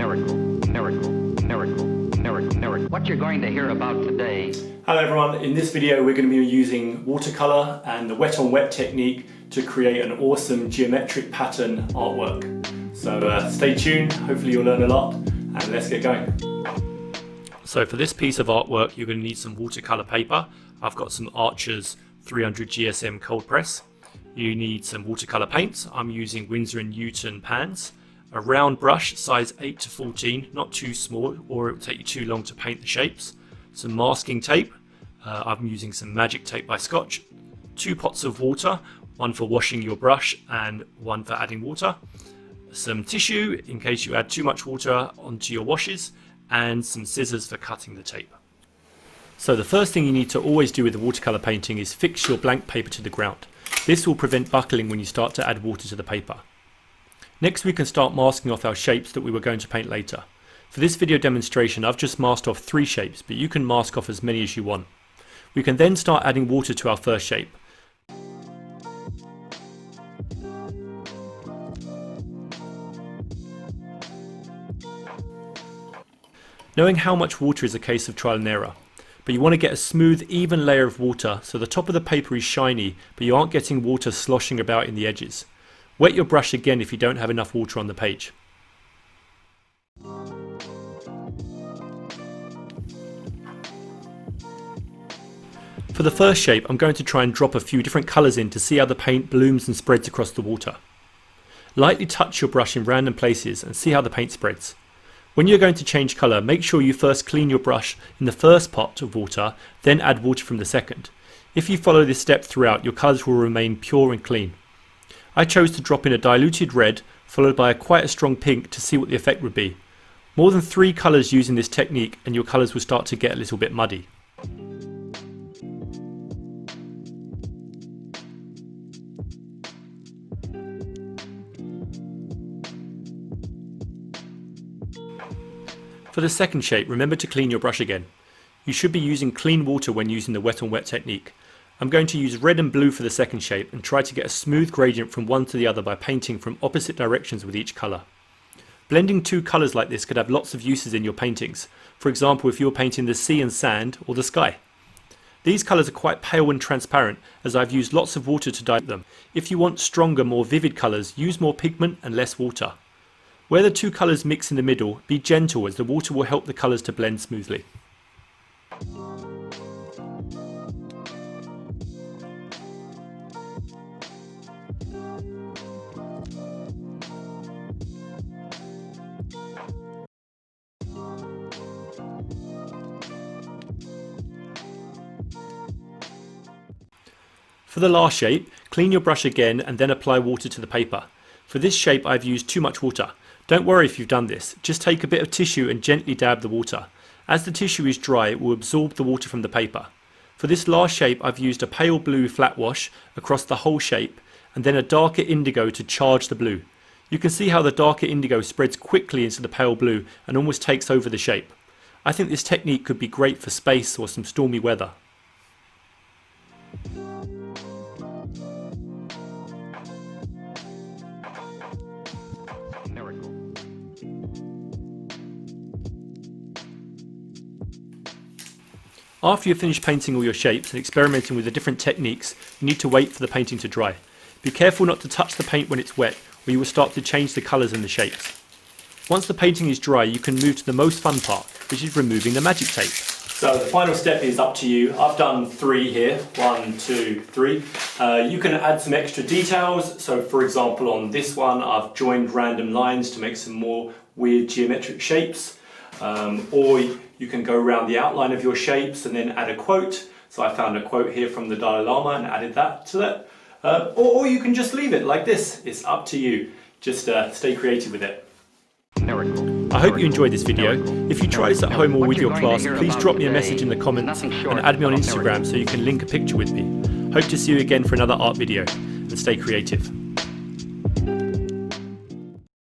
miracle, miracle, miracle, miracle, miracle. What you're going to hear about today. Hello everyone, in this video we're going to be using watercolour and the wet on wet technique to create an awesome geometric pattern artwork. So stay tuned, hopefully you'll learn a lot, and let's get going. So for this piece of artwork you're going to need some watercolour paper. I've got some Archer's 300 GSM cold press. You need some watercolour paints. I'm using Winsor & Newton pans. A round brush, size 8 to 14, not too small or it will take you too long to paint the shapes. Some masking tape. I'm using some magic tape by Scotch. 2 pots of water, one for washing your brush and one for adding water. Some tissue in case you add too much water onto your washes, and some scissors for cutting the tape. So the first thing you need to always do with the watercolour painting is fix your blank paper to the ground. This will prevent buckling when you start to add water to the paper. Next we can start masking off our shapes that we were going to paint later. For this video demonstration I've just masked off 3 shapes, but you can mask off as many as you want. We can then start adding water to our first shape. Knowing how much water is a case of trial and error, but you want to get a smooth, even layer of water so the top of the paper is shiny, but you aren't getting water sloshing about in the edges. Wet your brush again if you don't have enough water on the page. For the first shape, I'm going to try and drop a few different colours in to see how the paint blooms and spreads across the water. Lightly touch your brush in random places and see how the paint spreads. When you're going to change colour, make sure you first clean your brush in the first pot of water, then add water from the second. If you follow this step throughout, your colours will remain pure and clean. I chose to drop in a diluted red, followed by quite a strong pink to see what the effect would be. More than 3 colours using this technique and your colours will start to get a little bit muddy. For the second shape, remember to clean your brush again. You should be using clean water when using the wet on wet technique. I'm going to use red and blue for the second shape and try to get a smooth gradient from one to the other by painting from opposite directions with each colour. Blending 2 colours like this could have lots of uses in your paintings. For example, if you're painting the sea and sand or the sky. These colours are quite pale and transparent as I've used lots of water to dilute them. If you want stronger, more vivid colours, use more pigment and less water. Where the 2 colours mix in the middle, be gentle as the water will help the colours to blend smoothly. For the last shape, clean your brush again and then apply water to the paper. For this shape I've used too much water. Don't worry if you've done this, just take a bit of tissue and gently dab the water. As the tissue is dry it will absorb the water from the paper. For this last shape I've used a pale blue flat wash across the whole shape and then a darker indigo to charge the blue. You can see how the darker indigo spreads quickly into the pale blue and almost takes over the shape. I think this technique could be great for space or some stormy weather. After you've finished painting all your shapes and experimenting with the different techniques, you need to wait for the painting to dry. Be careful not to touch the paint when it's wet, or you will start to change the colours and the shapes. Once the painting is dry, you can move to the most fun part, which is removing the magic tape. So the final step is up to you. I've done 3 here, 1, 2, 3. You can add some extra details. So for example on this one I've joined random lines to make some more weird geometric shapes. Or you can go around the outline of your shapes and then add a quote. So I found a quote here from the Dalai Lama and added that to it. Or you can just leave it like this. It's up to you. Just stay creative with it. I hope you enjoyed this video. If you try this at home or with your class, please drop me a message in the comments and add me on Instagram so you can link a picture with me. Hope to see you again for another art video, and stay creative.